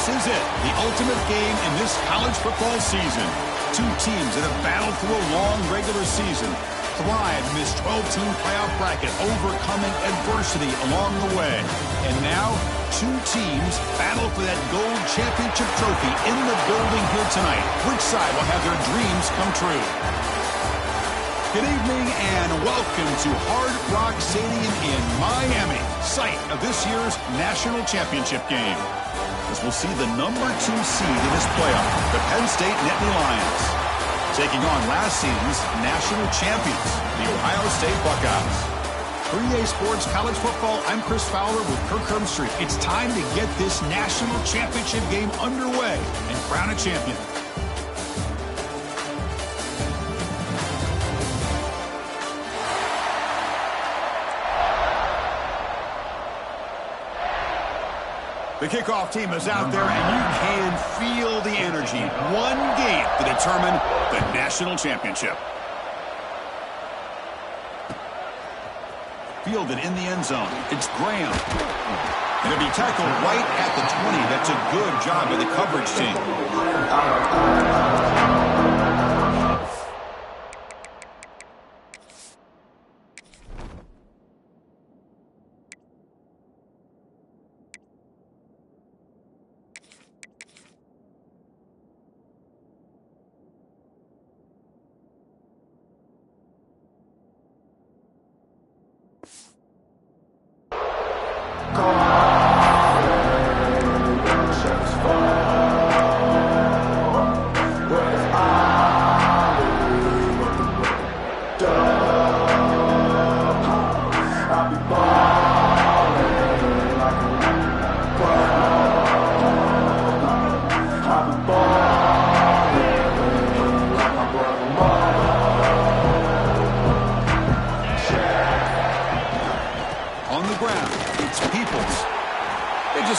This is it, the ultimate game in this college football season. Two teams that have battled through a long regular season, thrived in this 12-team playoff bracket, overcoming adversity along the way. And now, two teams battle for that gold championship trophy in the building here tonight. Which side will have their dreams come true? Good evening and welcome to Hard Rock Stadium in Miami, site of this year's national championship game. As we'll see the number 2 seed in this playoff, the Penn State Nittany Lions, taking on last season's national champions, the Ohio State Buckeyes. 3A Sports College Football, I'm Chris Fowler with Kirk Herbstreit. It's time to get this national championship game underway and crown a champion. The kickoff team is out there, and you can feel the energy. One game to determine the national championship. Fielded in the end zone. It's Graham. And it'll be tackled right at the 20. That's a good job by the coverage team.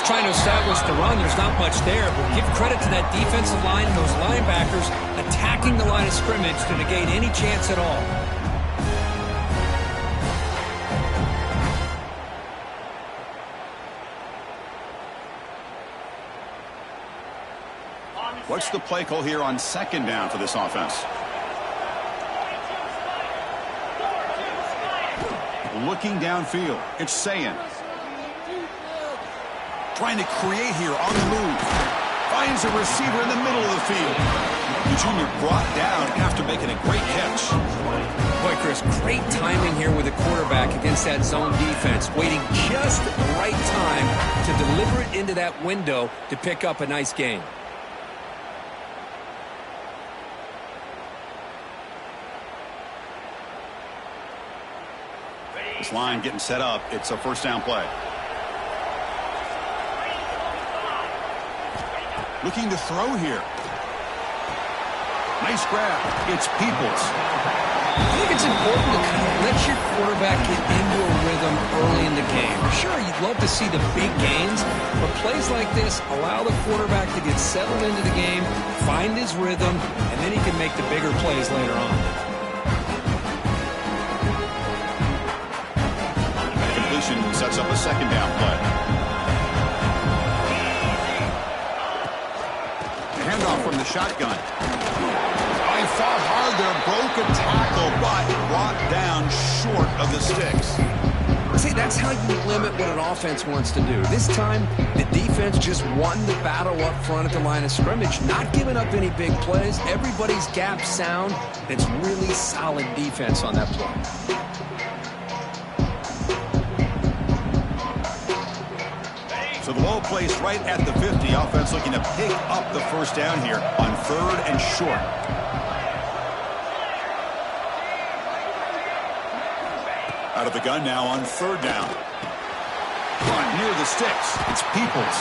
Trying to establish the run. There's not much there, but give credit to that defensive line and those linebackers attacking the line of scrimmage to negate any chance at all. What's the play call here on second down for this offense? Looking downfield, it's Ncaa. Trying to create here on the move. Finds a receiver in the middle of the field. The junior brought down after making a great catch. Boy, Chris, great timing here with the quarterback against that zone defense. Waiting just the right time to deliver it into that window to pick up a nice gain. This line getting set up. It's a first down play. Looking to throw here. Nice grab. It's Peoples. I think it's important to kind of let your quarterback get into a rhythm early in the game. Sure, you'd love to see the big gains, but plays like this allow the quarterback to get settled into the game, find his rhythm, and then he can make the bigger plays later on. That completion sets up a second down play. Handoff from the shotgun. I fought hard there, broke a tackle, but brought down short of the sticks. See, that's how you limit what an offense wants to do. This time, the defense just won the battle up front at the line of scrimmage, not giving up any big plays. Everybody's gap sound. It's really solid defense on that play. So the ball placed right at the 50. Offense looking to pick up the first down here on third and short. Out of the gun now on third down. Near the sticks. It's Peoples.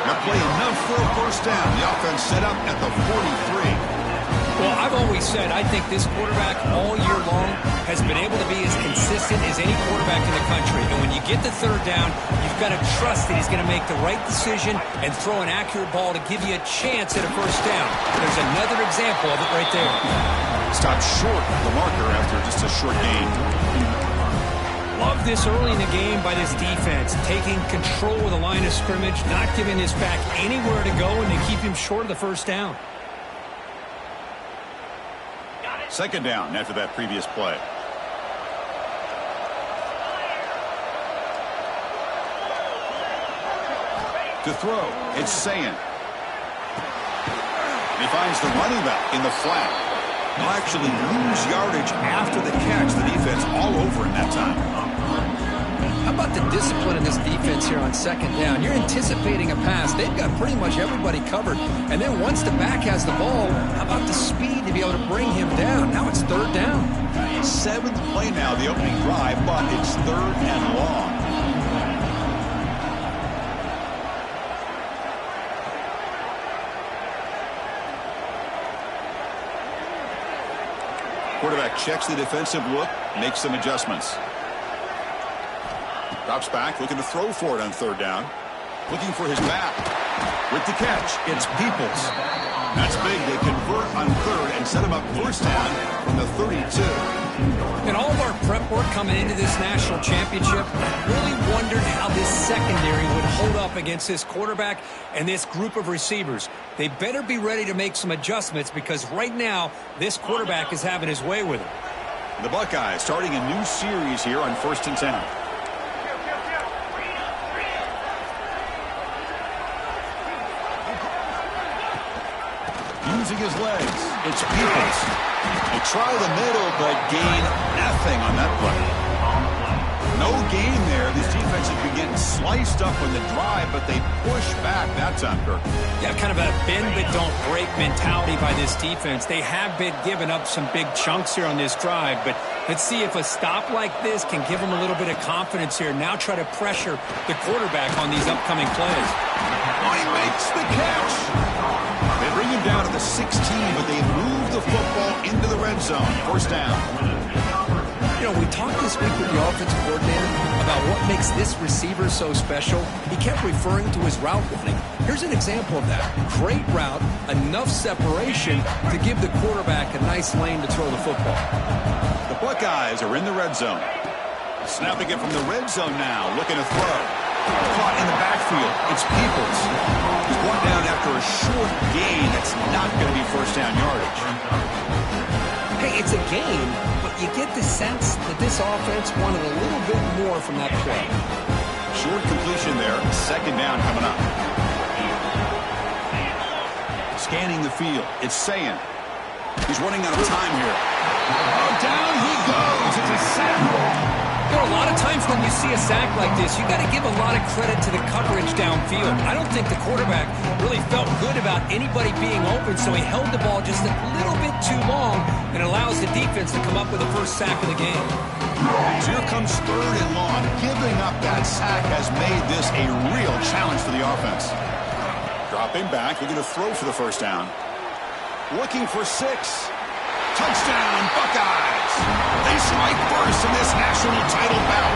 They'll play enough for a first down. The offense set up at the 43. Well, I've always said I think this quarterback all year long has been able to be as consistent as any quarterback in the country. And when you get the third down, you've got to trust that he's going to make the right decision and throw an accurate ball to give you a chance at a first down. There's another example of it right there. Stopped short of the marker after just a short gain. Love this early in the game by this defense, taking control of the line of scrimmage, not giving this back anywhere to go, and they keep him short of the first down. Second down after that previous play. To throw, it's Ncaa. He finds the running back in the flat. He'll actually lose yardage after the catch. The defense all over him that time. How about the discipline in this defense here on second down? You're anticipating a pass. They've got pretty much everybody covered. And then once the back has the ball, how about the speed to be able to bring him down? Now it's third down. Seventh play now, the opening drive, but it's third and long. Quarterback checks the defensive look, makes some adjustments. Drops back, looking to throw for it on third down. Looking for his back. With the catch, it's Peoples. That's big. They convert on third and set him up first down from the 32. And all of our prep work coming into this national championship really wondered how this secondary would hold up against this quarterback and this group of receivers. They better be ready to make some adjustments because right now this quarterback is having his way with him. The Buckeyes starting a new series here on 1st and 10. Using his legs, it's Peoples. They try the middle, but gain nothing on that play. No gain there. This defense has been getting sliced up on the drive, but they push back that time, Kirk. Yeah, kind of a bend but don't break mentality by this defense. They have been giving up some big chunks here on this drive, but let's see if a stop like this can give them a little bit of confidence here. Now try to pressure the quarterback on these upcoming plays. Oh, he makes the catch. They bring him down to the 16, but they move the football into the red zone. First down. You know, we talked this week with the offensive coordinator about what makes this receiver so special. He kept referring to his route running. Here's an example of that. Great route, enough separation to give the quarterback a nice lane to throw the football. The Buckeyes are in the red zone. Snapping it from the red zone now, looking to throw. Caught in the backfield. It's Peoples. He's brought down after a short gain. It's not going to be first down yardage. Hey, it's a gain, but you get the sense that this offense wanted a little bit more from that play. Short completion there. Second down coming up. Scanning the field. It's Ncaa. He's running out of time here. Oh, down he goes. It's a sack. There are a lot of times when you see a sack like this, you got to give a lot of credit to the coverage downfield. I don't think the quarterback really felt good about anybody being open, so he held the ball just a little bit too long and allows the defense to come up with the first sack of the game. So here comes third and long. Giving up that sack has made this a real challenge for the offense. Dropping back, looking to throw for the first down. Looking for 6. Touchdown, Buckeyes! They strike first in this national title bout.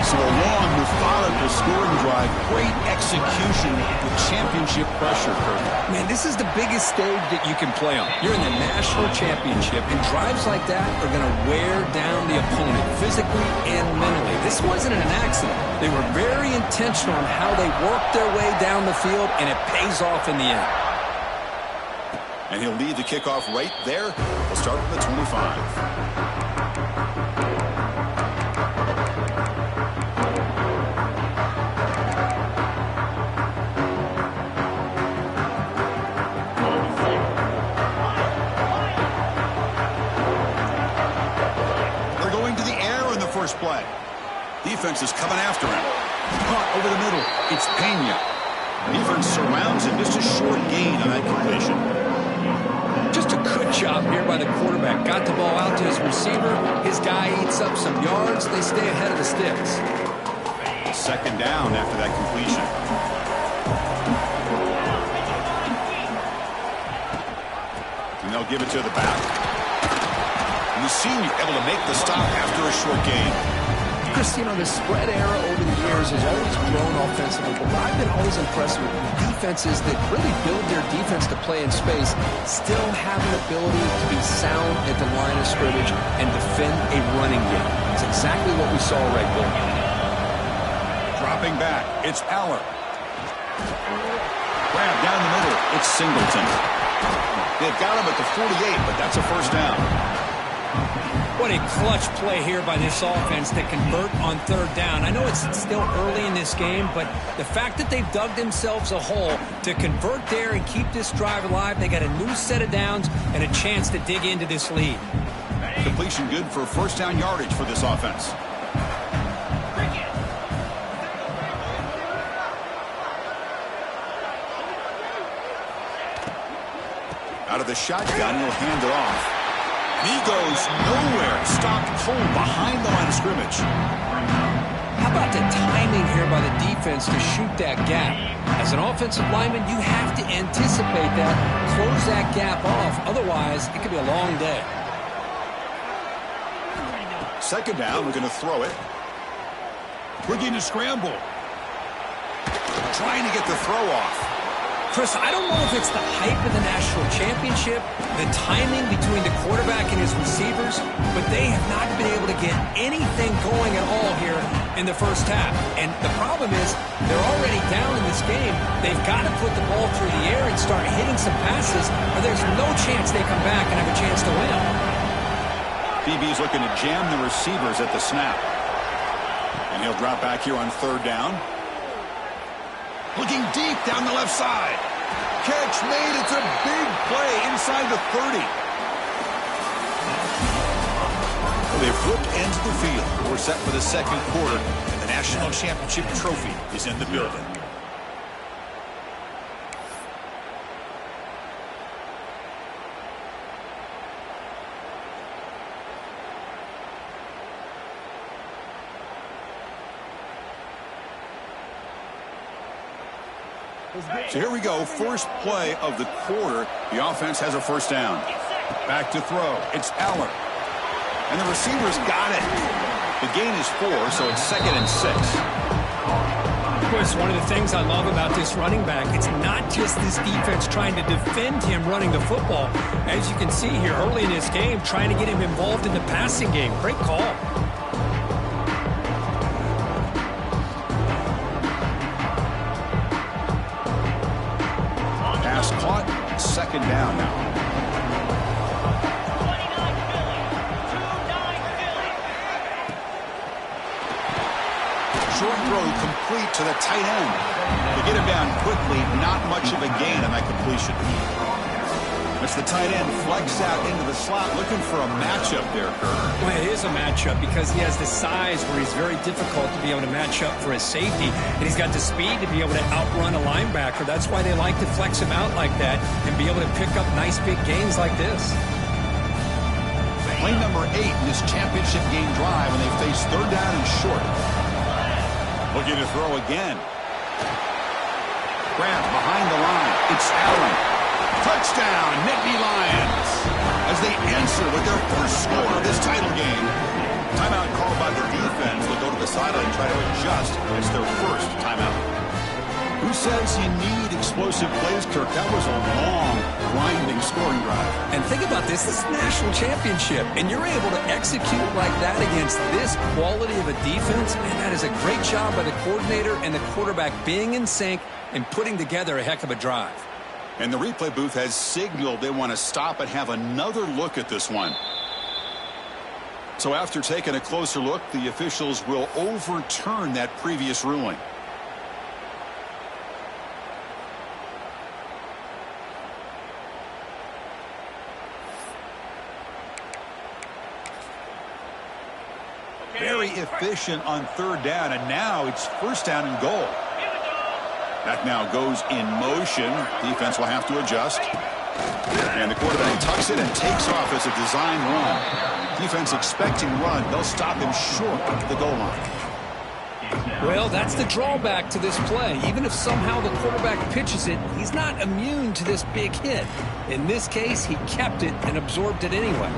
So a long, methodical scoring drive. Great execution with championship pressure, Kirk. Man, this is the biggest stage that you can play on. You're in the national championship, and drives like that are going to wear down the opponent physically and mentally. This wasn't an accident. They were very intentional on how they worked their way down the field, and it pays off in the end. And he'll lead the kickoff right there. We'll start from the 25. They're going to the air in the first play. Defense is coming after him. Caught over the middle. It's Pena. Defense surrounds him. Just a short gain on that completion. Just a good job here by the quarterback. Got the ball out to his receiver. His guy eats up some yards. They stay ahead of the sticks. Second down after that completion. And they'll give it to the back. And the senior able to make the stop after a short gain. Chris, you know, the spread era over the years has always grown offensively, but what I've been always impressed with defenses that really build their defense to play in space still have an ability to be sound at the line of scrimmage and defend a running game. It's exactly what we saw right there. Dropping back, it's Aller. Grab down the middle, it's Singleton. They've got him at the 48, but that's a first down. What a clutch play here by this offense to convert on third down. I know it's still early in this game, but the fact that they've dug themselves a hole to convert there and keep this drive alive, they got a new set of downs and a chance to dig into this lead. Completion good for first down yardage for this offense. Out of the shotgun, he'll hand it off. He goes nowhere. Stopped cold behind the line of scrimmage. How about the timing here by the defense to shoot that gap? As an offensive lineman, you have to anticipate that, close that gap off. Otherwise, it could be a long day. Second down, we're going to throw it. We're getting a scramble. Trying to get the throw off. Chris, I don't know if it's the hype of the national championship, the timing between the quarterback and his receivers, but they have not been able to get anything going at all here in the first half. And the problem is they're already down in this game. They've got to put the ball through the air and start hitting some passes, or there's no chance they come back and have a chance to win. BB's looking to jam the receivers at the snap. And he'll drop back here on third down. Looking deep down the left side. Catch made. It's a big play inside the 30. Well, they've flipped into the field. We're set for the second quarter, and the national championship trophy is in the building. So here we go, first play of the quarter. The offense has a first down. Back to throw. It's Aller. And the receivers got it. The gain is 4, so it's 2nd and 6. Of course, one of the things I love about this running back, it's not just this defense trying to defend him running the football. As you can see here early in this game, trying to get him involved in the passing game. Great call. Caught, second down now. Short throw complete to the tight end. They get him down quickly, not much of a gain on that completion. It's the tight end flex out into the slot, looking for a matchup there, Kurt. Well, it is a matchup because he has the size where he's very difficult to be able to match up for his safety, and he's got the speed to be able to outrun a linebacker. That's why they like to flex him out like that and be able to pick up nice big gains like this. Play number 8 in this championship game drive, and they face third down and short. Looking to throw again. Grab behind the line. It's Allen. Touchdown, Nittany Lions, as they answer with their first score of this title game. Timeout called by the defense. They'll go to the sideline and try to adjust. It's their first timeout. Who says you need explosive plays, Kirk? That was a long, grinding scoring drive. And think about this. This is the national championship, and you're able to execute like that against this quality of a defense, and that is a great job by the coordinator and the quarterback being in sync and putting together a heck of a drive. And the replay booth has signaled they want to stop and have another look at this one. So after taking a closer look, the officials will overturn that previous ruling. Very efficient on third down, and now it's first down and goal. That now goes in motion. Defense will have to adjust. And the quarterback tucks it and takes off as a design run. Defense expecting run. They'll stop him short of the goal line. Well, that's the drawback to this play. Even if somehow the quarterback pitches it, he's not immune to this big hit. In this case, he kept it and absorbed it anyway.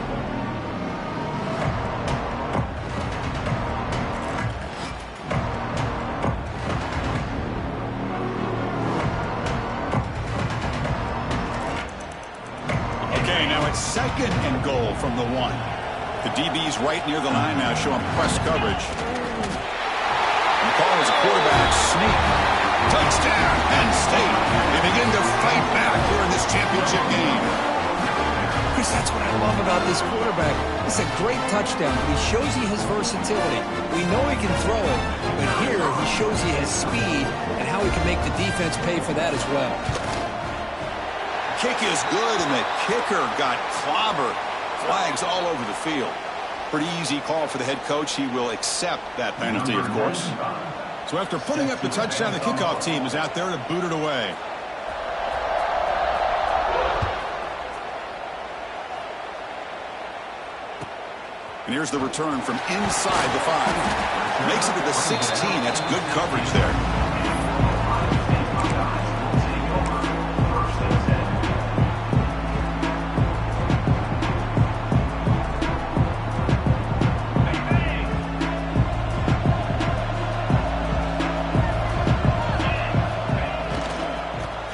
it's 2nd and goal from the 1. The DB's right near the line now, showing press coverage. And the call is a quarterback sneak. Touchdown, Penn State. They begin to fight back here in this championship game. Chris, that's what I love about this quarterback. It's a great touchdown. He shows he has versatility. We know he can throw it, but here he shows he has speed and how he can make the defense pay for that as well. Kick is good, and the kicker got clobbered. Flags all over the field. Pretty easy call for the head coach. He will accept that penalty, of course. So after putting up the touchdown, the kickoff team is out there to boot it away. And here's the return from inside the 5. Makes it to the 16. That's good coverage there.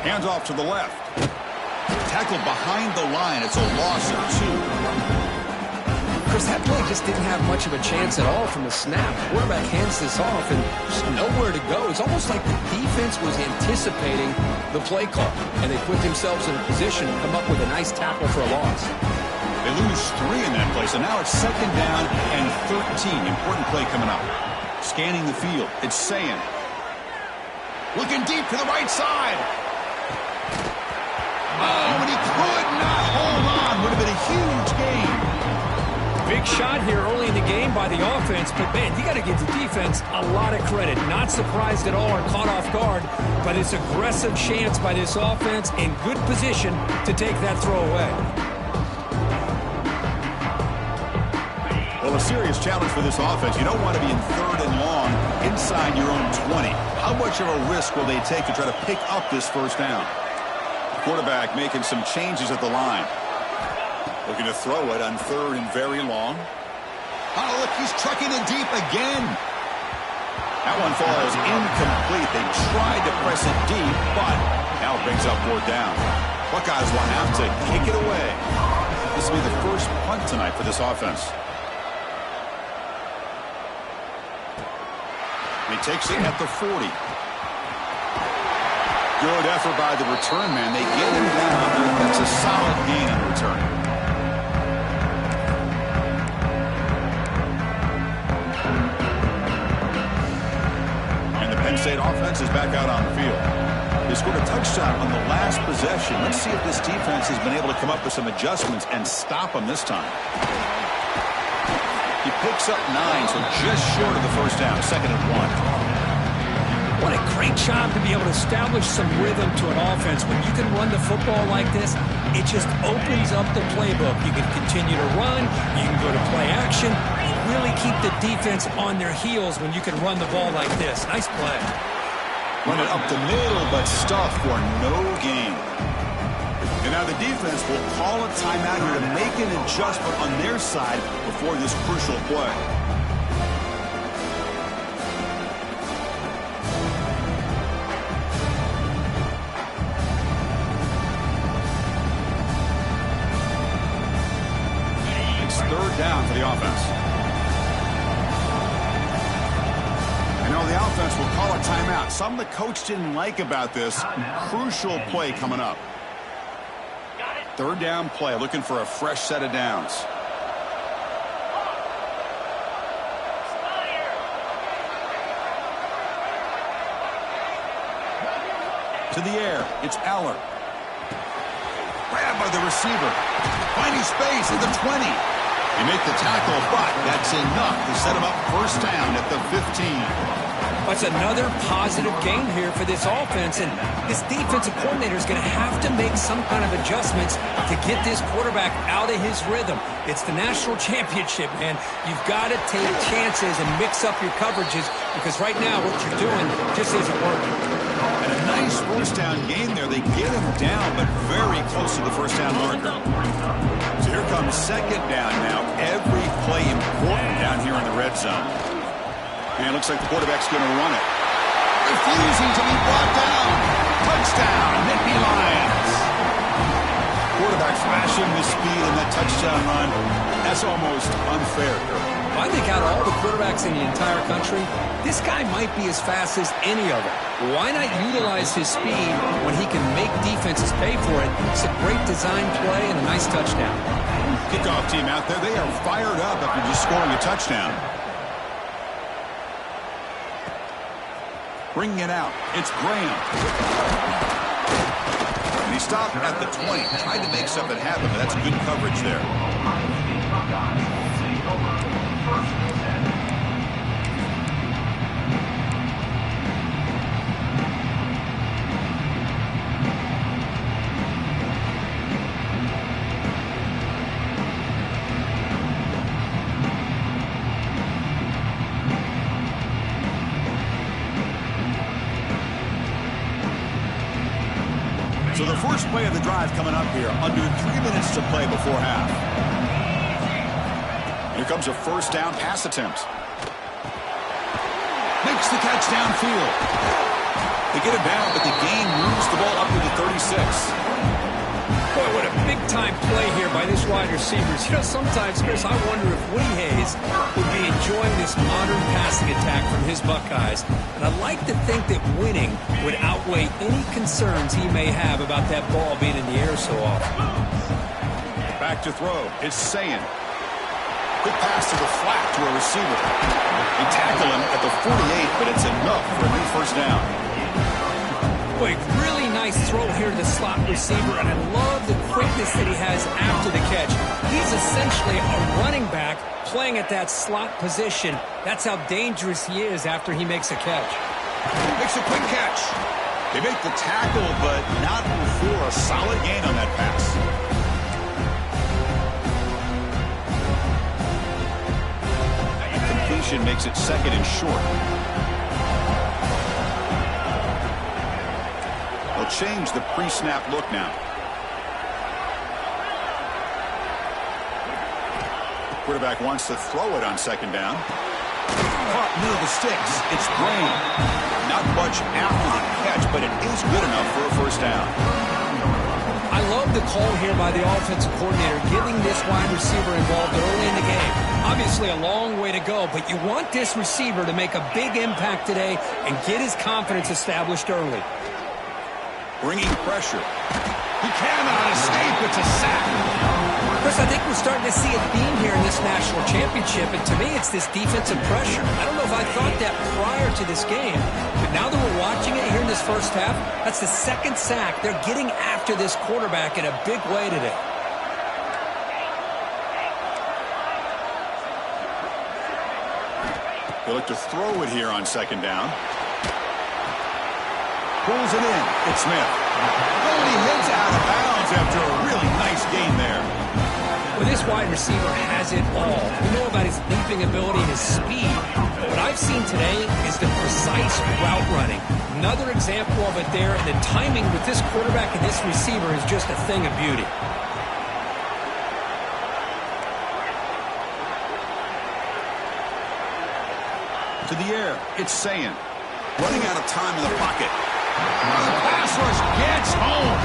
Hands off to the left. Tackled behind the line. It's a loss of 2. Chris, that play just didn't have much of a chance at all from the snap. Quarterback hands this off and just nowhere to go. It's almost like the defense was anticipating the play call, and they put themselves in a position to come up with a nice tackle for a loss. They lose 3 in that play, so now it's 2nd down and 13. Important play coming up. Scanning the field. It's Ncaa. Looking deep to the right side. Oh, and he could not hold on. Would have been a huge gain. Big shot here early in the game by the offense, but, man, you got to give the defense a lot of credit. Not surprised at all or caught off guard by this aggressive chance by this offense in good position to take that throw away. Well, a serious challenge for this offense. You don't want to be in 3rd and long inside your own 20. How much of a risk will they take to try to pick up this 1st down? Quarterback making some changes at the line. Looking to throw it on 3rd and very long. Oh, look, he's trucking it deep again. That one falls incomplete. They tried to press it deep, but now it brings up 4th down. Buckeyes will have to kick it away. This will be the first punt tonight for this offense. He takes it at the 40. Good effort by the return man. They get him down. That's a solid gain on the return. And the Penn State offense is back out on the field. They scored a touchdown on the last possession. Let's see if this defense has been able to come up with some adjustments and stop them this time. He picks up 9, so just short of the 1st down, 2nd and 1. What a great job to be able to establish some rhythm to an offense. When you can run the football like this, it just opens up the playbook. You can continue to run. You can go to play action. You really keep the defense on their heels when you can run the ball like this. Nice play. Run it up the middle, but stuffed for no gain. And now the defense will call a timeout here to make an adjustment on their side before this crucial play. It's 3rd down for the offense. And now the offense will call a timeout. Something the coach didn't like about this. Crucial play coming up. 3rd down play, looking for a fresh set of downs. To the air, it's Aller. Grabbed by the receiver. Finding space at the 20. They make the tackle, but that's enough to set him up 1st down at the 15. That's another positive game here for this offense, and this defensive coordinator is going to have to make some kind of adjustments to get this quarterback out of his rhythm. It's the national championship, man. You've got to take chances and mix up your coverages, because right now what you're doing just isn't working. And a nice 1st down gain there. They get him down, but very close to the 1st down marker. So here comes 2nd down now. Every play important down here in the red zone. And it looks like the quarterback's going to run it. Refusing to be brought down. Touchdown, Nittany Lions. quarterback flashing the speed in that touchdown run. That's almost unfair. I think out of all the quarterbacks in the entire country, this guy might be as fast as any of them. Why not utilize his speed when he can make defenses pay for it? It's a great design play and a nice touchdown. Kickoff team out there, they are fired up after just scoring a touchdown. Bringing it out, it's Graham. And he stopped at the 20, tried to make something happen, but that's good coverage there. So the first play of the drive coming up here, under 3 minutes to play before half. Here comes a first down pass attempt. Makes the catch downfield. They get it down, but the gain moves the ball up to the 36. Boy, what a big-time play here by this wide receivers. You know, sometimes, Chris, I wonder if Woody Hayes would be enjoying this modern passing attack from his Buckeyes. And I'd like to think that winning would outweigh any concerns he may have about that ball being in the air so often. Back to throw. It's Ncaa. Quick pass to the flat to a receiver. They tackle him at the 48, but it's enough for a new first down. Boy, really nice throw here to the slot receiver, and I love the quickness that he has after the catch. He's essentially a running back playing at that slot position. That's how dangerous he is after he makes a catch. Makes a quick catch. They make the tackle, but not before a solid gain on that pass. Completion makes it second and short. They'll change the pre-snap look now. Quarterback wants to throw it on second down. Caught near the sticks. It's Graham. Not much after the catch, but it is good enough for a first down. I love the call here by the offensive coordinator, getting this wide receiver involved early in the game. Obviously a long way to go, but you want this receiver to make a big impact today and get his confidence established early. Bringing pressure. He cannot escape. It's a sack. Chris, I think we're starting to see a theme here in this national championship, and to me it's this defensive pressure. I don't know if I thought that prior to this game, but now that we're watching it here in this first half, that's the second sack. They're getting after this quarterback in a big way today. They look to throw it here on second down. Pulls it in. It's Smith. Oh, and he heads out of bounds after a really nice gain there. Well, this wide receiver has it all. We know about his leaping ability and his speed. What I've seen today is the precise route running. Another example of it there, and the timing with this quarterback and this receiver is just a thing of beauty. To the air, it's Ncaa. Running out of time in the pocket. The pass rush gets home.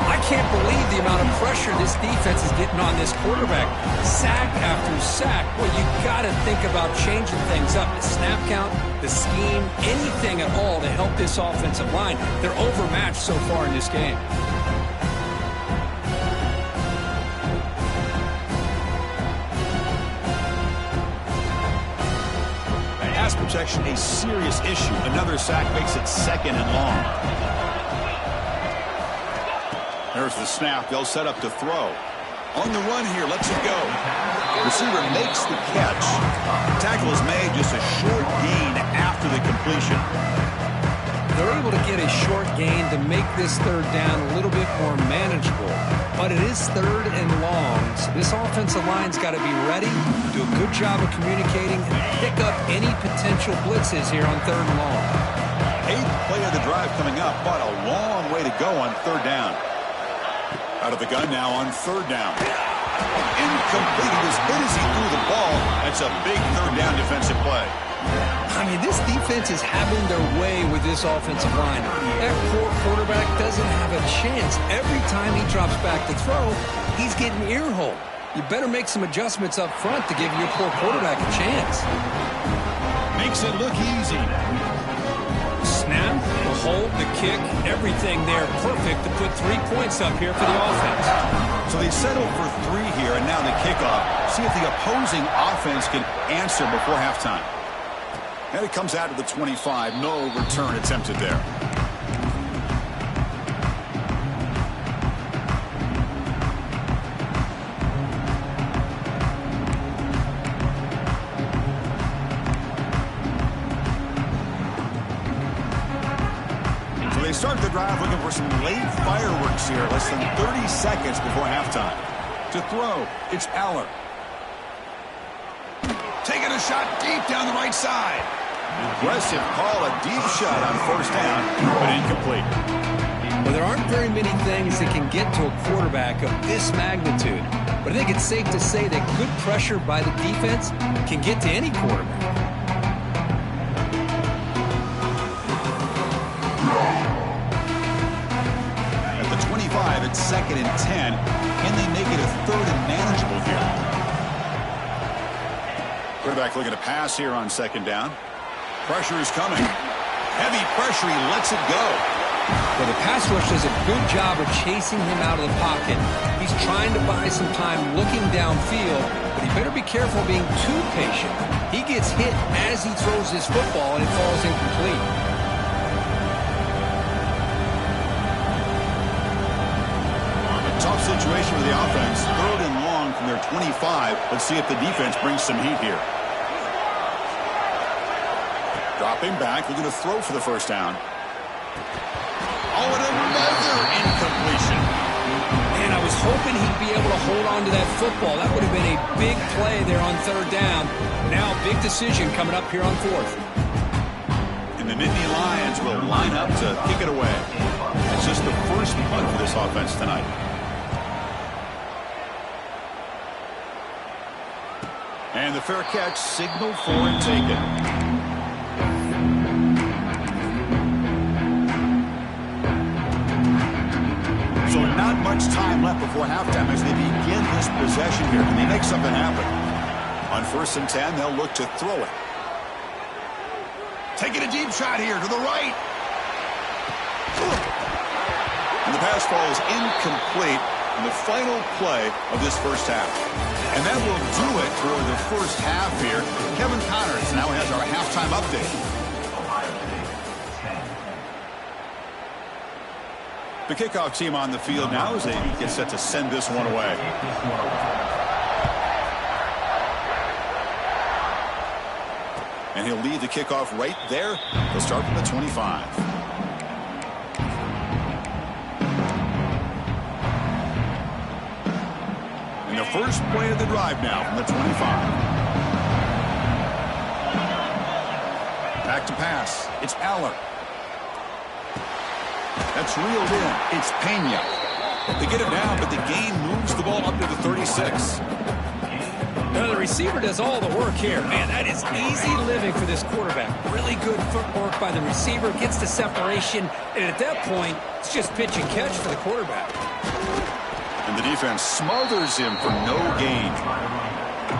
I can't believe the amount of pressure this defense is getting on this quarterback. Sack after sack. Well, you got to think about changing things up. The snap count, the scheme, anything at all to help this offensive line. They're overmatched so far in this game. Pass protection, a serious issue. Another sack makes it second and long. There's the snap. They'll set up to throw. On the run here, lets it go. Receiver makes the catch. Tackle is made, just a short gain after the completion. They're able to get a short gain to make this third down a little bit more manageable. But it is third and long, so this offensive line's got to be ready, do a good job of communicating, and pick up any potential blitzes here on third and long. Eighth play of the drive coming up, but a long way to go on third down. Out of the gun now on third down. Incomplete. He was hit as he threw the ball. That's a big third down defensive play. I mean, this defense is having their way with this offensive line. That poor quarterback doesn't have a chance. Every time he drops back to throw, he's getting ear-holed. You better make some adjustments up front to give your poor quarterback a chance. Makes it look easy. Snap, the hold, the kick, everything there perfect to put 3 points up here for the offense. So they settled for 3 here, and now the kickoff. See if the opposing offense can answer before halftime. And it comes out to the 25. No return attempted there. So they start the drive looking for some late fireworks here. Less than 30 seconds before halftime. To throw, it's Aller. Taking a shot deep down the right side. Aggressive call, a deep shot on first down, but incomplete. Well, there aren't very many things that can get to a quarterback of this magnitude. But I think it's safe to say that good pressure by the defense can get to any quarterback. At the 25, it's 2nd and 10. Can they make it a 3rd and manageable here? Quarterback looking to pass here on 2nd down. Pressure is coming. Heavy pressure. He lets it go. Well, the pass rush does a good job of chasing him out of the pocket. He's trying to buy some time looking downfield, but he better be careful being too patient. He gets hit as he throws his football, and it falls incomplete. A tough situation for the offense. 3rd and long from their 25. Let's see if the defense brings some heat here. Dropping back, looking to throw for the first down. Oh, and another incompletion. Man, I was hoping he'd be able to hold on to that football. That would have been a big play there on 3rd down. Now a big decision coming up here on 4th. And the Nittany Lions will line up to kick it away. It's just the first punt for this offense tonight. And the fair catch, signal for and taken. So not much time left before halftime as they begin this possession here. Can they make something happen? On 1st and 10, they'll look to throw it. Taking a deep shot here to the right. And the pass falls incomplete in the final play of this first half. And that will do it for the first half here. Kevin Connors now has our halftime update. The kickoff team on the field now as they get set to send this one away. And he'll lead the kickoff right there. He'll start from the 25. And the first play of the drive now from the 25. Back to pass. It's Aller. That's reeled in. It's Pena. They get it down, but the gain moves the ball up to the 36. Now the receiver does all the work here. Man, that is easy living for this quarterback. Really good footwork by the receiver. Gets the separation. And at that point, it's just pitch and catch for the quarterback. And the defense smothers him for no gain.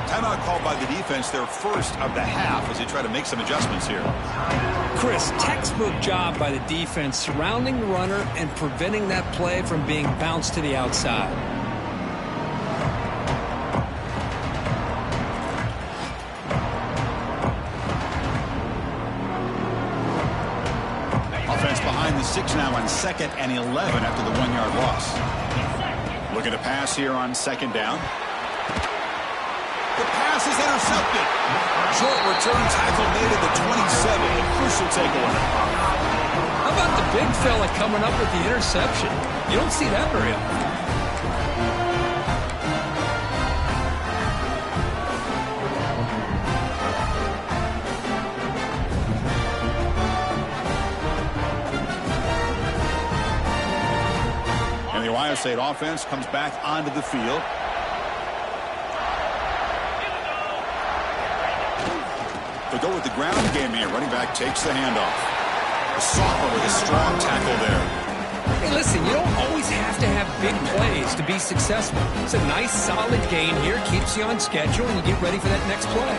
Timeout called by the defense, their first of the half, as they try to make some adjustments here. Chris, textbook job by the defense surrounding the runner and preventing that play from being bounced to the outside. Offense behind the 6 now on 2nd and 11 after the 1-yard loss. Looking to pass here on 2nd down. The pass is intercepted. Short return tackle made at the 27. A crucial takeaway. How about the big fella coming up with the interception? You don't see that very often. And the Ohio State offense comes back onto the field. go with the ground game here. Running back takes the handoff. The sophomore with a strong tackle there. Hey, listen, you don't always have to have big plays to be successful. It's a nice, solid gain here. Keeps you on schedule, and you get ready for that next play.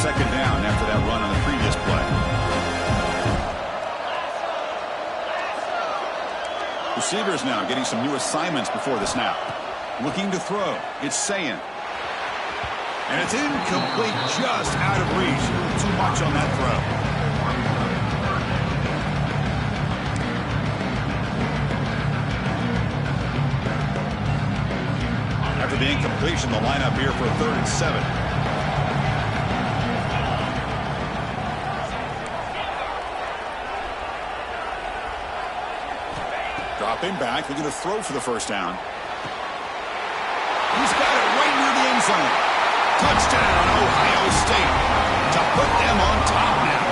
Second down after that run on the previous play. Receivers now getting some new assignments before the snap. Looking to throw. It's Ncaa. And it's incomplete, just out of reach. Too much on that throw. After the incompletion, the lineup here for a 3rd and 7. Dropping back, looking to throw for the first down. He's got it right near the end zone. Touchdown, Ohio State, to put them on top now.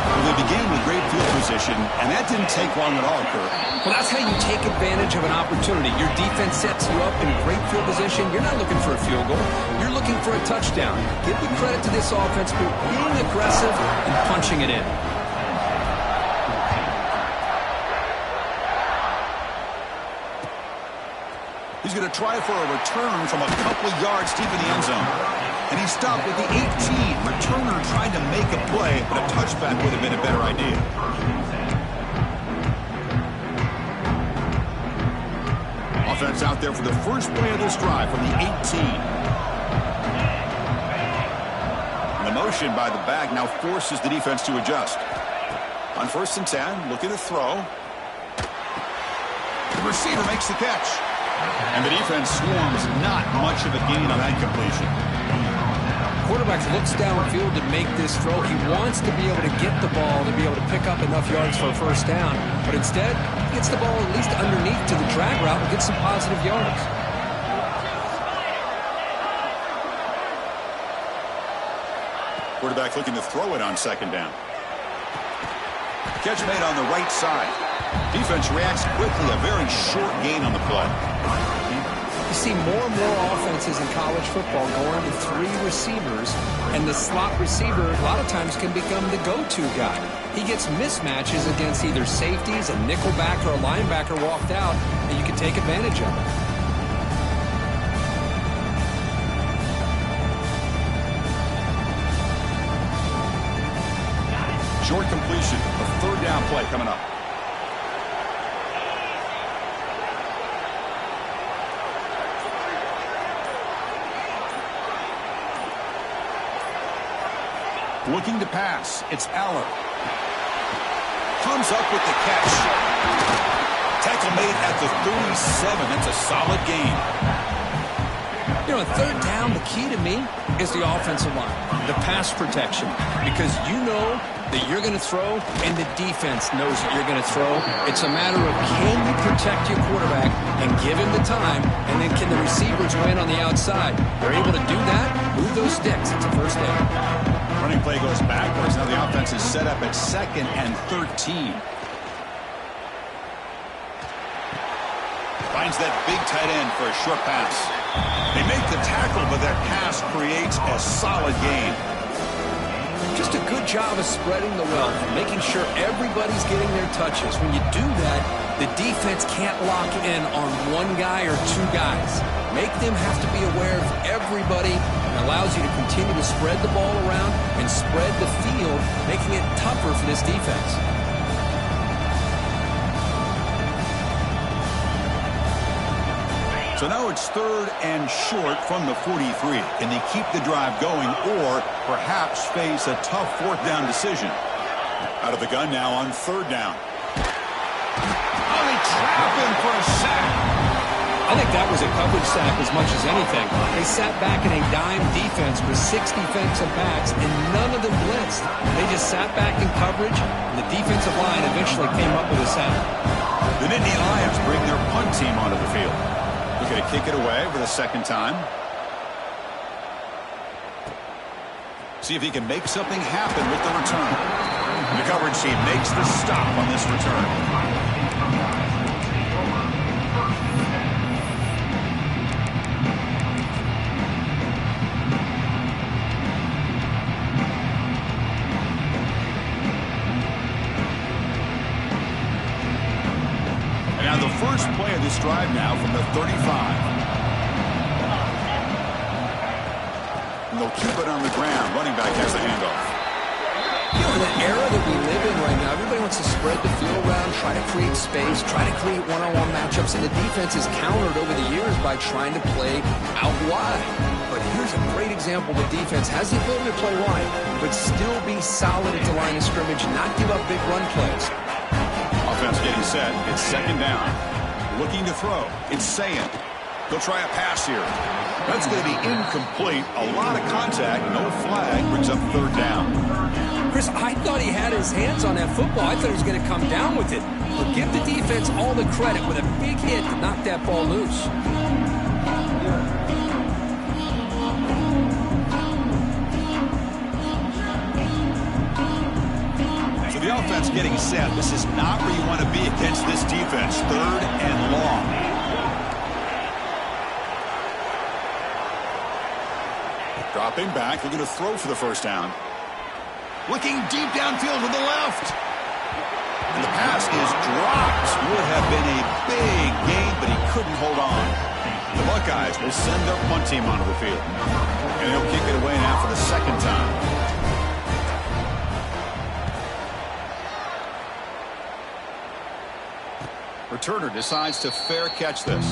Well, they began with great field position, and that didn't take long at all, Kurt. Well, that's how you take advantage of an opportunity. Your defense sets you up in great field position. You're not looking for a field goal. You're looking for a touchdown. Give the credit to this offense for being aggressive and punching it in. He's going to try for a return from a couple of yards deep in the end zone. And he stopped at the 18. Returner tried to make a play, but a touchback would have been a better idea. Offense out there for the first play of this drive from the 18. And the motion by the back now forces the defense to adjust. On 1st and 10, looking to throw. The receiver makes the catch. And the defense swarms, not much of a gain on that completion. Quarterback looks downfield to make this throw. He wants to be able to get the ball to be able to pick up enough yards for a first down. But instead, he gets the ball at least underneath to the drag route and gets some positive yards. Quarterback looking to throw it on 2nd down. Catch made on the right side. Defense reacts quickly. A very short gain on the play. You see more and more offenses in college football going to 3 receivers, and the slot receiver a lot of times can become the go-to guy. He gets mismatches against either safeties, a nickelback, or a linebacker walked out, and you can take advantage of it. Short completion. A 3rd down play coming up. Looking to pass. It's Aller. Comes up with the catch. Tackle made at the 37. That's a solid gain. You know, 3rd down, the key to me is the offensive line, the pass protection, because you know that you're going to throw and the defense knows that you're going to throw. It's a matter of can you protect your quarterback and give him the time, and then can the receivers win on the outside? They're able to do that, move those sticks. It's a first down. Running play goes backwards. Now the offense is set up at 2nd and 13. Finds that big tight end for a short pass. They make the tackle, but that pass creates a solid gain. Just a good job of spreading the wealth, making sure everybody's getting their touches. When you do that, the defense can't lock in on one guy or 2 guys. Make them have to be aware of everybody. It allows you to continue to spread the ball around and spread the field, making it tougher for this defense. So now it's 3rd and short from the 43. Can they keep the drive going or perhaps face a tough 4th down decision? Out of the gun now on 3rd down. Oh, they trap him for a sack. I think that was a coverage sack as much as anything. They sat back in a dime defense with 6 defensive backs, and none of them blitzed. They just sat back in coverage, and the defensive line eventually came up with a sack. The Nittany Lions bring their punt team onto the field. Looking to kick it away for the 2nd time. See if he can make something happen with the return. The coverage team makes the stop on this return. drive now from the 35. And they'll keep it on the ground. Running back has the handoff. You know, in the era that we live in right now, everybody wants to spread the field around, try to create space, try to create one-on-one matchups, and the defense is countered over the years by trying to play out wide. But here's a great example. The defense has the ability to play wide, but still be solid at the line of scrimmage, not give up big run plays. Offense getting set. It's second down. Looking to throw. It's Ncaa. They'll try a pass here. That's going to be incomplete. A lot of contact. No flag. Brings up third down. Chris, I thought he had his hands on that football. I thought he was going to come down with it. But give the defense all the credit with a big hit to knock that ball loose. So the offense getting set. This is not where you want to be against this defense. Third and long. Dropping back. They're going to throw for the first down. Looking deep downfield with the left. And the pass is dropped. Would have been a big gain, but he couldn't hold on. The Buckeyes will send their punt team onto the field. And he'll kick it away now for the second time. Returner decides to fair catch this.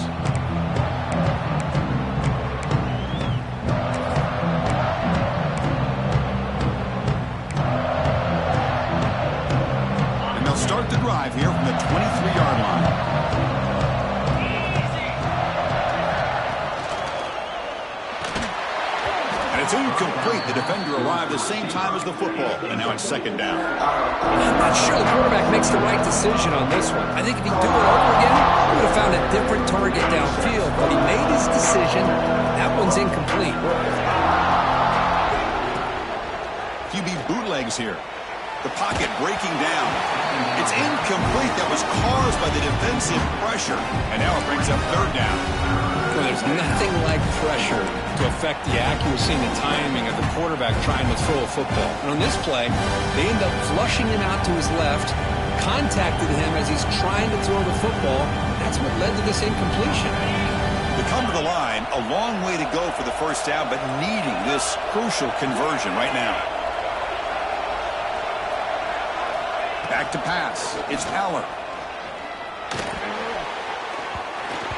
Start the drive here from the 23-yard line. And it's incomplete. The defender arrived the same time as the football, and now it's second down. I'm not sure the quarterback makes the right decision on this one. I think if he'd do it over again, he would have found a different target downfield, but he made his decision. That one's incomplete. QB bootlegs here. The pocket breaking down. It's incomplete. That was caused by the defensive pressure. And now it brings up third down. Well, there's nothing like pressure to affect the accuracy and the timing of the quarterback trying to throw a football. And on this play, they end up flushing him out to his left, contacted him as he's trying to throw the football. That's what led to this incompletion. To come to the line, a long way to go for the first down, but needing this crucial conversion right now. Back to pass. It's Aller.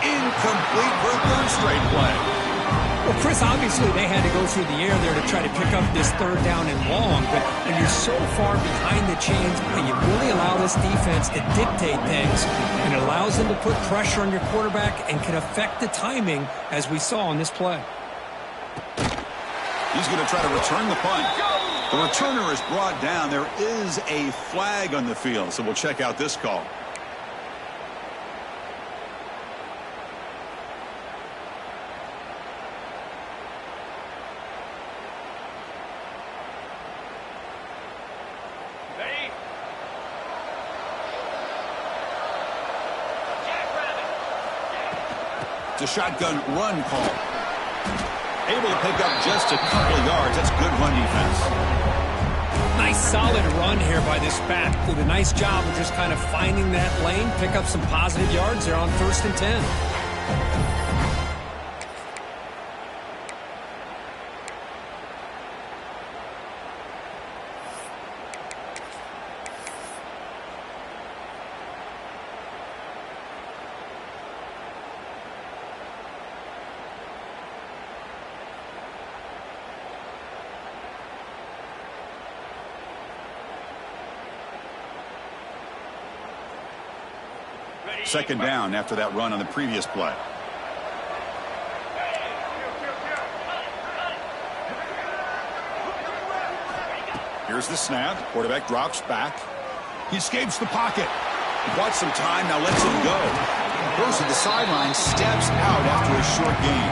Incomplete for a third straight play. Well, Chris, obviously they had to go through the air there to try to pick up this third down and long, but when you're so far behind the chains, you really allow this defense to dictate things, and it allows them to put pressure on your quarterback and can affect the timing, as we saw on this play. He's going to try to return the punt. The returner is brought down. There is a flag on the field, so we'll check out this call. It's a shotgun run call. Able to pick up just a couple of yards. That's good run defense. Nice solid run here by this back. Did a nice job of just kind of finding that lane, pick up some positive yards there on 1st and 10. Second down after that run on the previous play. Here's the snap. Quarterback drops back. He escapes the pocket. He bought some time, now lets him go. Goes to the sideline, steps out after a short gain.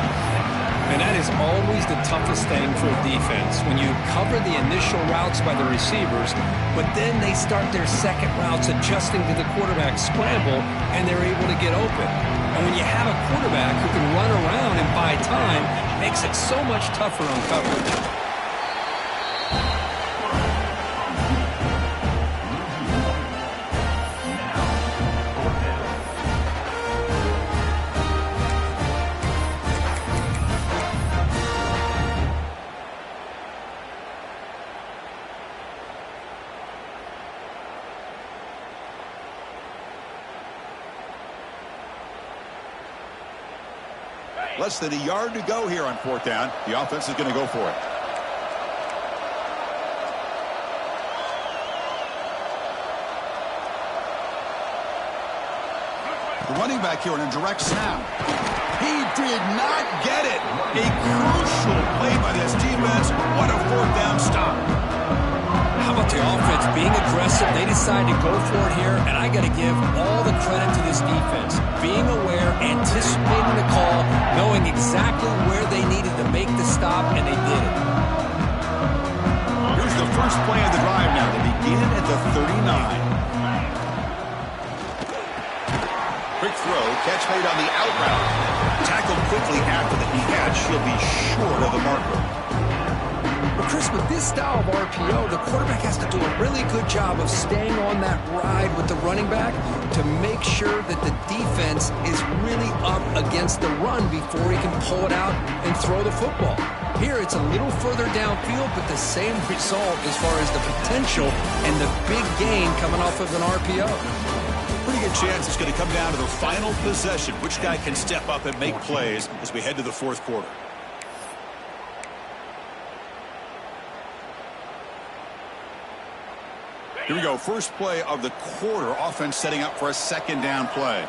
And that is always the toughest thing for a defense, when you cover the initial routes by the receivers, but then they start their second routes adjusting to the quarterback scramble, and they're able to get open. And when you have a quarterback who can run around and buy time, it makes it so much tougher on coverage. Less than a yard to go here on 4th down. The offense is going to go for it. The running back here on a direct snap. He did not get it. A crucial play by this defense. What a 4th down stop. How about the offense being aggressive? They decided to go for it here, and I got to give all the credit to this defense. Being aware, anticipating the call, knowing exactly where they needed to make the stop, and they did it. Here's the first play of the drive now. They begin at the 39. Quick throw, catch made on the out route. Tackled quickly after the catch. He'll be short of the marker. Well, Chris, with this style of RPO, the quarterback has to do a really good job of staying on that ride with the running back to make sure that the defense is really up against the run before he can pull it out and throw the football. Here, it's a little further downfield, but the same result as far as the potential and the big gain coming off of an RPO. Pretty good chance it's going to come down to the final possession. Which guy can step up and make plays as we head to the 4th quarter. Here we go. First play of the quarter. Offense setting up for a 2nd down play.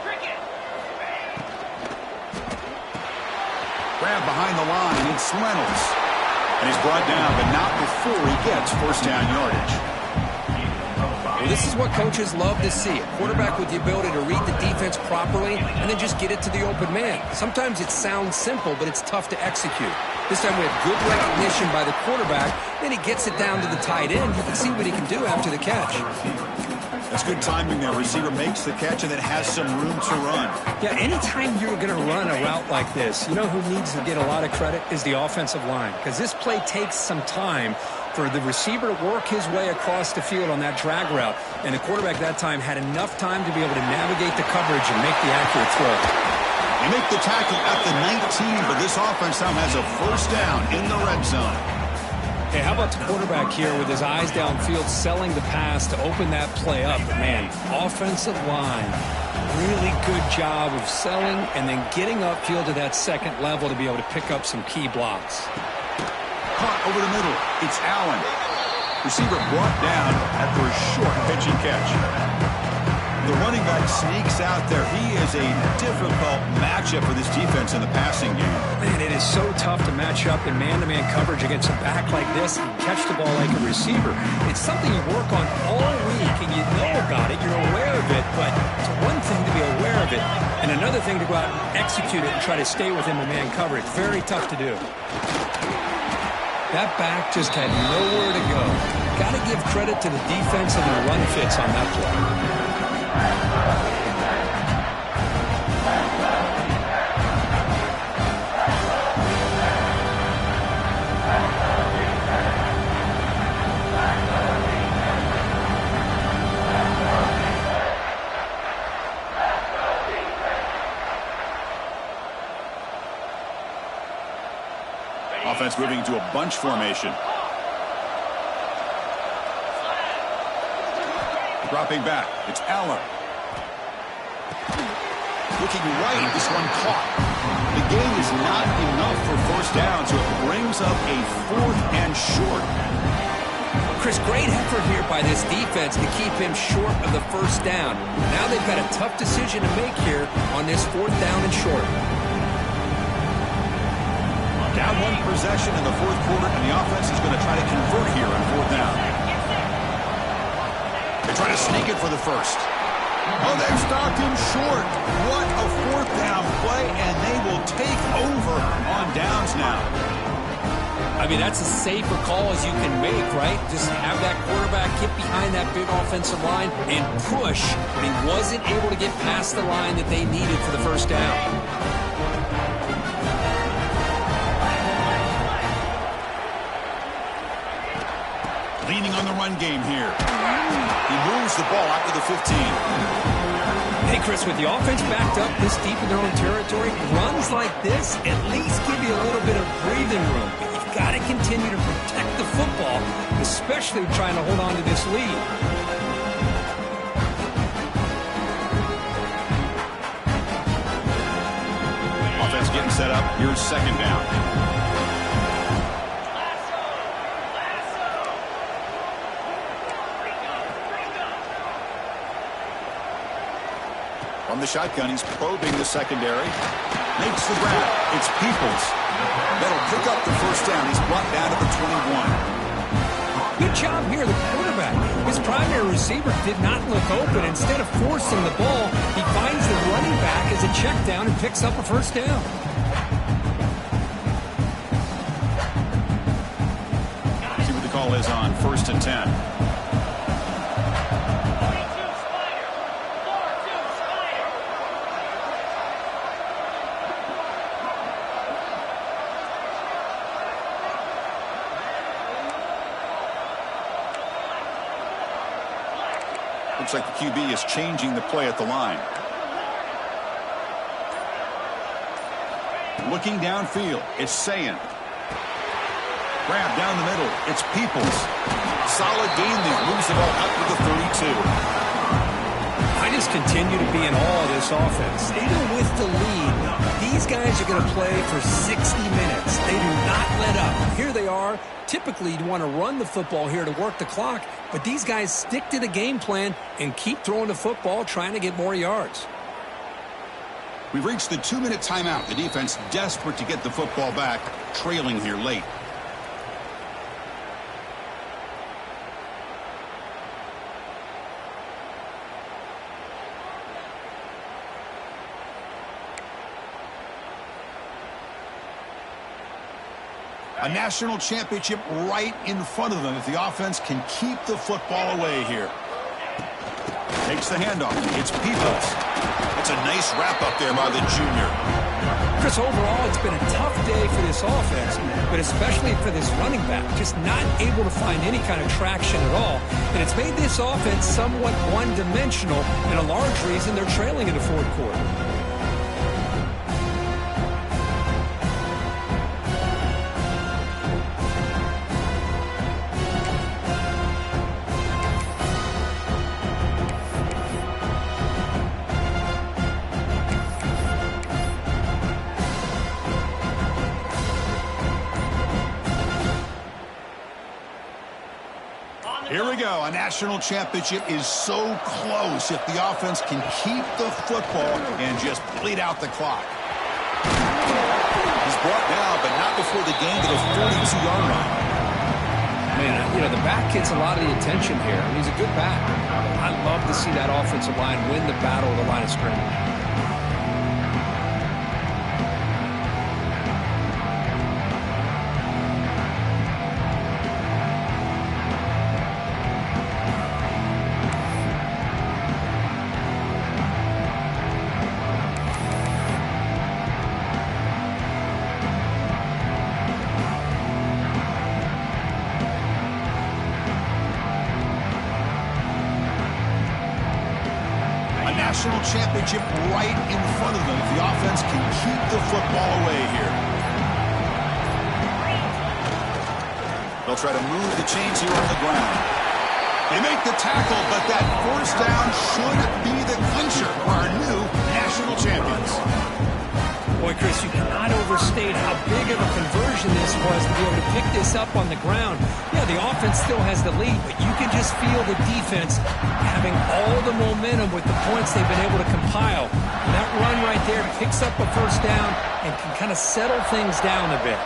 Grab behind the line. It's Reynolds. And he's brought down, but not before he gets 1st down yardage. Well, this is what coaches love to see. A quarterback with the ability to read the defense properly and then just get it to the open man. Sometimes it sounds simple, but it's tough to execute. This time we have good recognition by the quarterback. Then he gets it down to the tight end. You can see what he can do after the catch. That's good timing there. Receiver makes the catch and then has some room to run. Yeah, anytime you're going to run a route like this, you know who needs to get a lot of credit is the offensive line. Because this play takes some time for the receiver to work his way across the field on that drag route. And the quarterback that time had enough time to be able to navigate the coverage and make the accurate throw. They make the tackle at the 19, but this offense now has a 1st down in the red zone. Hey, how about the quarterback here with his eyes downfield selling the pass to open that play up? But man, offensive line, really good job of selling and then getting upfield to that 2nd level to be able to pick up some key blocks. Caught over the middle. It's Allen. Receiver brought down after a short pitch and catch. The running back sneaks out there. He is a difficult matchup for this defense in the passing game. Man, it is so tough to match up in man-to-man coverage against a back like this and catch the ball like a receiver. It's something you work on all week, and you know about it. You're aware of it, but it's one thing to be aware of it, and another thing to go out and execute it and try to stay within the man coverage. Very tough to do. That back just had nowhere to go. Got to give credit to the defense and the run fits on that play. Offense moving to a bunch formation. Dropping back. It's Allen. Looking right. This one caught. The gain is not enough for 1st down, so it brings up a 4th and short. Chris, great effort here by this defense to keep him short of the 1st down. Now they've got a tough decision to make here on this 4th down and short. Down 1 possession in the 4th quarter, and the offense is going to try to convert here on 4th down. They try to sneak it for the 1st. Oh, they've stopped him short. What a 4th down play, and they will take over on downs now. I mean, that's as safe a call as you can make, right? Just have that quarterback get behind that big offensive line and push, but he wasn't able to get past the line that they needed for the 1st down. Leaning on the run game here. He moves the ball out to the 15. Hey, Chris, with the offense backed up this deep in their own territory, runs like this at least give you a little bit of breathing room. But you've got to continue to protect the football, especially trying to hold on to this lead. Offense is getting set up. Here's second down. On the shotgun, he's probing the secondary. Makes the grab. It's Peoples. That'll pick up the first down. He's brought down to the 21. Good job here, the quarterback. His primary receiver did not look open. Instead of forcing the ball, he finds the running back as a check down and picks up a first down. See what the call is on 1st and 10. Looks like the QB is changing the play at the line. Looking downfield, it's Ncaa. Grab down the middle, it's Peoples. Solid gain there, moves the ball up to the 32. I just continue to be in awe of this offense. Even with the lead, these guys are going to play for 60 minutes. They do not let up. Here they are. Typically, you'd want to run the football here to work the clock, but these guys stick to the game plan and keep throwing the football, trying to get more yards. We've reached the 2-minute timeout. The defense desperate to get the football back, trailing here late. A national championship right in front of them if the offense can keep the football away here. Takes the handoff. It's Peoples. It's a nice wrap-up there by the junior. Chris, overall, it's been a tough day for this offense, but especially for this running back. Just not able to find any kind of traction at all. And it's made this offense somewhat one-dimensional, and a large reason they're trailing in the fourth quarter. Here we go. A national championship is so close if the offense can keep the football and just bleed out the clock. He's brought down, but not before the gain to the 42-yard line. Man, you know, the back gets a lot of the attention here. I mean, he's a good back. I love to see that offensive line win the battle of the line of scrimmage. National championship right in front of them if the offense can keep the football away here. They'll try to move the chains here on the ground. They make the tackle, but that first down should be the clincher for our new national champions. Boy, Chris, you cannot overstate how big of a conversion this was to be able to pick this up on the ground. Yeah, the offense still has the lead, but you can just feel the defense having all the momentum with the points they've been able to compile. And that run right there picks up a first down and can kind of settle things down a bit.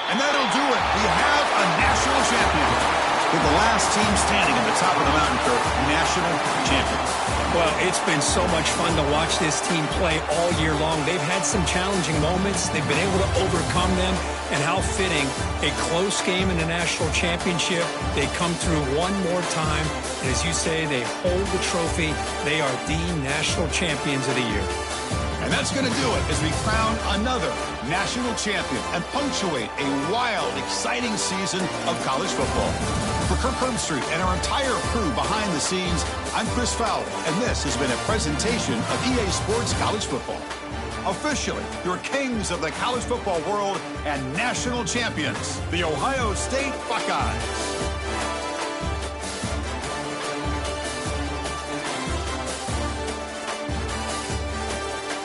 And that'll do it. We have a national champion. With the last team standing on the top of the mountain, Kirk, national champions. Well, it's been so much fun to watch this team play all year long. They've had some challenging moments. They've been able to overcome them. And how fitting, a close game in the national championship. They come through one more time. And as you say, they hold the trophy. They are the national champions of the year. And that's going to do it as we crown another national champion and punctuate a wild, exciting season of college football. For Kirk Herbstreit and our entire crew behind the scenes, I'm Chris Fowler, and this has been a presentation of EA Sports College Football. Officially, your kings of the college football world and national champions, the Ohio State Buckeyes.